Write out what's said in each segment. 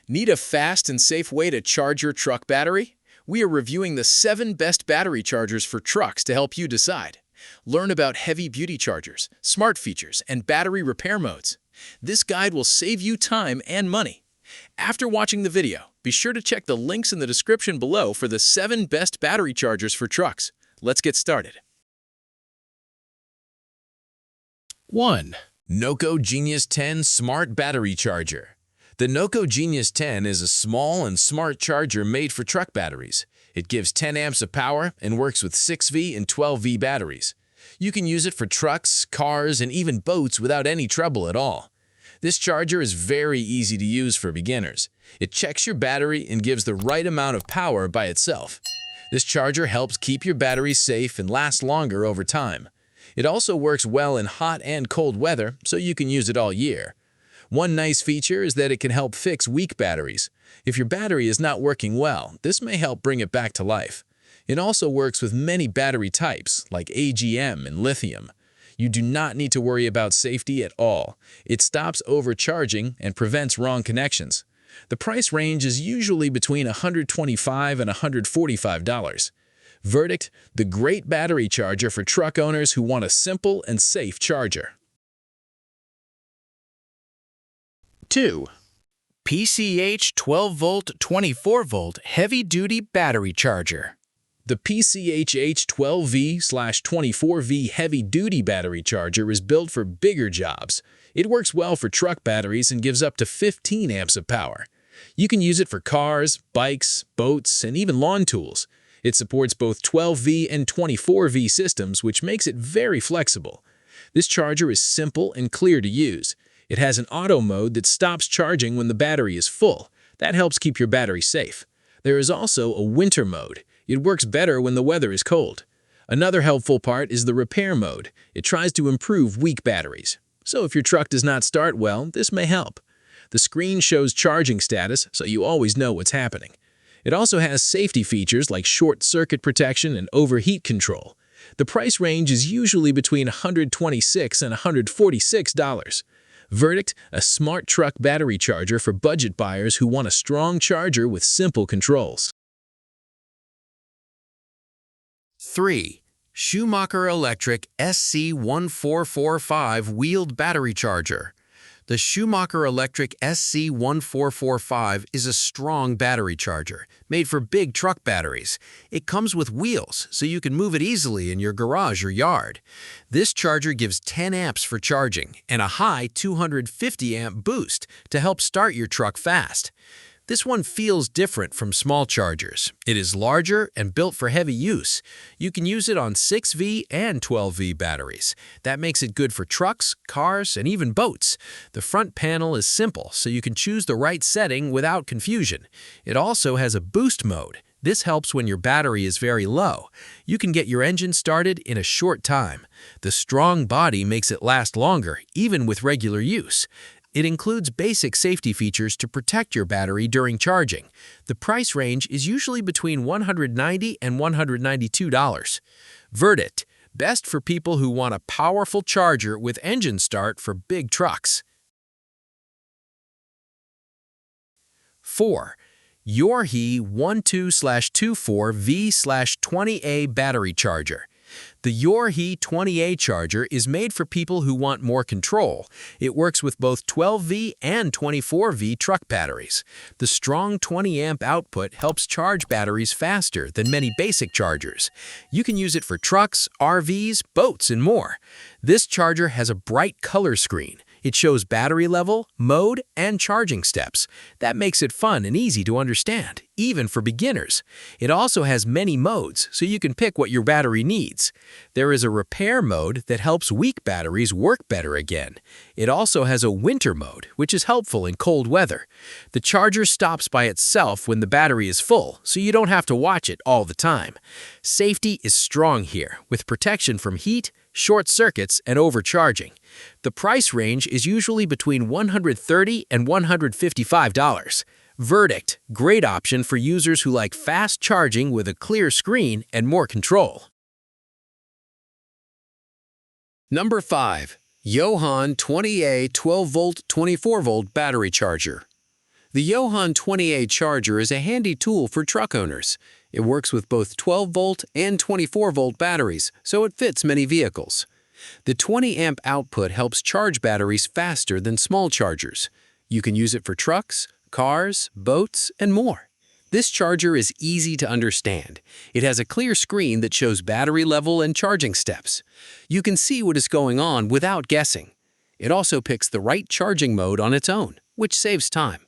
Need a fast and safe way to charge your truck battery? We are reviewing the 7 best battery chargers for trucks to help you decide. Learn about heavy duty chargers, smart features, and battery repair modes. This guide will save you time and money. After watching the video, be sure to check the links in the description below for the 7 best battery chargers for trucks. Let's get started. 1. NOCO Genius 10 Smart Battery Charger. The NOCO Genius 10 is a small and smart charger made for truck batteries. It gives 10 amps of power and works with 6V and 12V batteries. You can use it for trucks, cars, and even boats without any trouble at all. This charger is very easy to use for beginners. It checks your battery and gives the right amount of power by itself. This charger helps keep your batteries safe and last longer over time. It also works well in hot and cold weather, so you can use it all year. One nice feature is that it can help fix weak batteries. If your battery is not working well, this may help bring it back to life. It also works with many battery types, like AGM and lithium. You do not need to worry about safety at all. It stops overcharging and prevents wrong connections. The price range is usually between $125 and $145. Verdict: the great battery charger for truck owners who want a simple and safe charger. 2. PCHH 12-volt 24-volt heavy-duty battery charger. The PCHH 12V/24V heavy-duty battery charger is built for bigger jobs. It works well for truck batteries and gives up to 15 amps of power. You can use it for cars, bikes, boats, and even lawn tools. It supports both 12V and 24V systems, which makes it very flexible. This charger is simple and clear to use. It has an auto mode that stops charging when the battery is full. That helps keep your battery safe. There is also a winter mode. It works better when the weather is cold. Another helpful part is the repair mode. It tries to improve weak batteries. So if your truck does not start well, this may help. The screen shows charging status, so you always know what's happening. It also has safety features like short circuit protection and overheat control. The price range is usually between $126 and $146. Verdict: a smart truck battery charger for budget buyers who want a strong charger with simple controls. 3. Schumacher Electric SC1445 Wheeled Battery Charger. The Schumacher Electric SC1445 is a strong battery charger, made for big truck batteries. It comes with wheels, so you can move it easily in your garage or yard. This charger gives 10 amps for charging and a high 250 amp boost to help start your truck fast. This one feels different from small chargers. It is larger and built for heavy use. You can use it on 6V and 12V batteries. That makes it good for trucks, cars, and even boats. The front panel is simple, so you can choose the right setting without confusion. It also has a boost mode. This helps when your battery is very low. You can get your engine started in a short time. The strong body makes it last longer, even with regular use. It includes basic safety features to protect your battery during charging. The price range is usually between $190 and $192. Verdict: best for people who want a powerful charger with engine start for big trucks. 4. Yourheey 12/24V/20A battery charger. The Yourheey 20A charger is made for people who want more control. It works with both 12V and 24V truck batteries. The strong 20 amp output helps charge batteries faster than many basic chargers. You can use it for trucks, RVs, boats, and more. This charger has a bright color screen. It shows battery level, mode, and charging steps. That makes it fun and easy to understand, even for beginners. It also has many modes, so you can pick what your battery needs. There is a repair mode that helps weak batteries work better again. It also has a winter mode, which is helpful in cold weather. The charger stops by itself when the battery is full, so you don't have to watch it all the time. Safety is strong here, with protection from heat, short circuits, and overcharging. The price range is usually between $130 and $155. Verdict: great option for users who like fast charging with a clear screen and more control. Number 5. YONHAN 20A 12-volt 24-volt battery charger. The YONHAN 20A charger is a handy tool for truck owners. It works with both 12-volt and 24-volt batteries, so it fits many vehicles. The 20-amp output helps charge batteries faster than small chargers. You can use it for trucks, cars, boats, and more. This charger is easy to understand. It has a clear screen that shows battery level and charging steps. You can see what is going on without guessing. It also picks the right charging mode on its own, which saves time.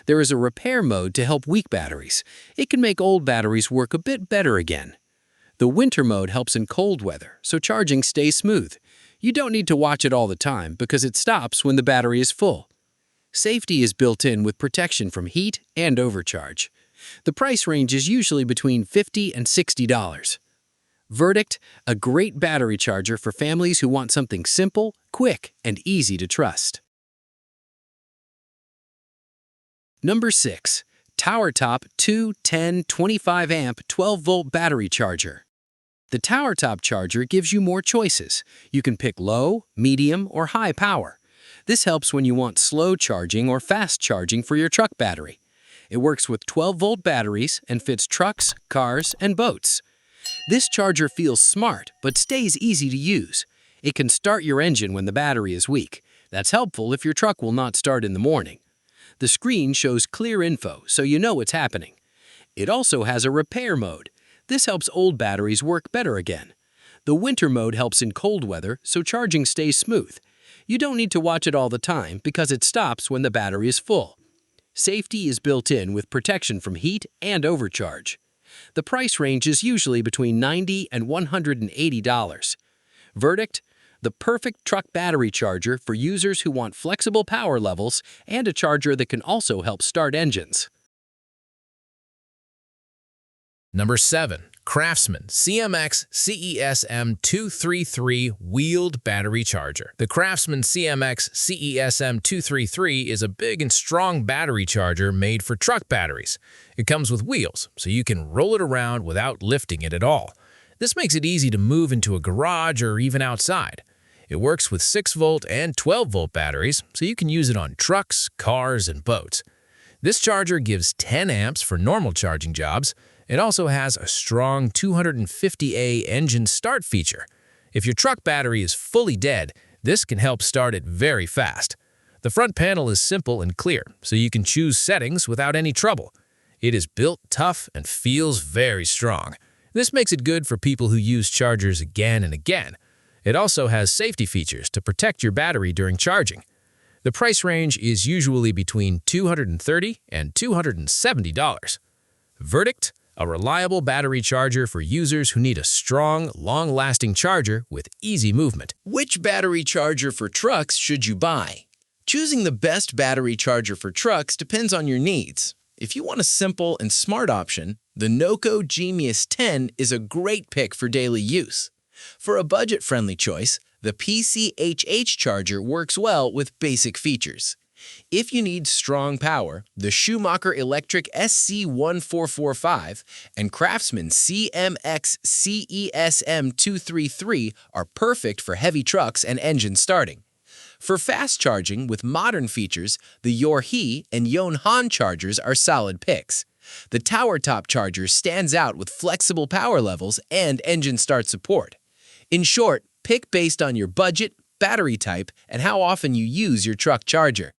There is a repair mode to help weak batteries. It can make old batteries work a bit better again. The winter mode helps in cold weather, so charging stays smooth. You don't need to watch it all the time because it stops when the battery is full. Safety is built in with protection from heat and overcharge. The price range is usually between $50 and $60. Verdict: a great battery charger for families who want something simple, quick, and easy to trust. Number 6. TowerTop 210-25-amp 12-volt battery charger. The TowerTop charger gives you more choices. You can pick low, medium, or high power. This helps when you want slow charging or fast charging for your truck battery. It works with 12-volt batteries and fits trucks, cars, and boats. This charger feels smart but stays easy to use. It can start your engine when the battery is weak. That's helpful if your truck will not start in the morning. The screen shows clear info, so you know what's happening. It also has a repair mode. This helps old batteries work better again. The winter mode helps in cold weather, so charging stays smooth. You don't need to watch it all the time because it stops when the battery is full. Safety is built in with protection from heat and overcharge. The price range is usually between $90 and $180. Verdict: the perfect truck battery charger for users who want flexible power levels and a charger that can also help start engines. Number 7. CRAFTSMAN CMX CESM233 Wheeled Battery Charger. The CRAFTSMAN CMX CESM233 is a big and strong battery charger made for truck batteries. It comes with wheels, so you can roll it around without lifting it at all. This makes it easy to move into a garage or even outside. It works with 6-volt and 12-volt batteries, so you can use it on trucks, cars, and boats. This charger gives 10 amps for normal charging jobs. It also has a strong 250A engine start feature. If your truck battery is fully dead, this can help start it very fast. The front panel is simple and clear, so you can choose settings without any trouble. It is built tough and feels very strong. This makes it good for people who use chargers again and again. It also has safety features to protect your battery during charging. The price range is usually between $230 and $270. Verdict: a reliable battery charger for users who need a strong, long-lasting charger with easy movement. Which battery charger for trucks should you buy? Choosing the best battery charger for trucks depends on your needs. If you want a simple and smart option, the NOCO Genius 10 is a great pick for daily use. For a budget-friendly choice, the PCHH charger works well with basic features. If you need strong power, the Schumacher Electric SC1445 and CRAFTSMAN CMX CESM233 are perfect for heavy trucks and engine starting. For fast charging with modern features, the Yourheey and YONHAN chargers are solid picks. The TowerTop charger stands out with flexible power levels and engine start support. In short, pick based on your budget, battery type, and how often you use your truck charger.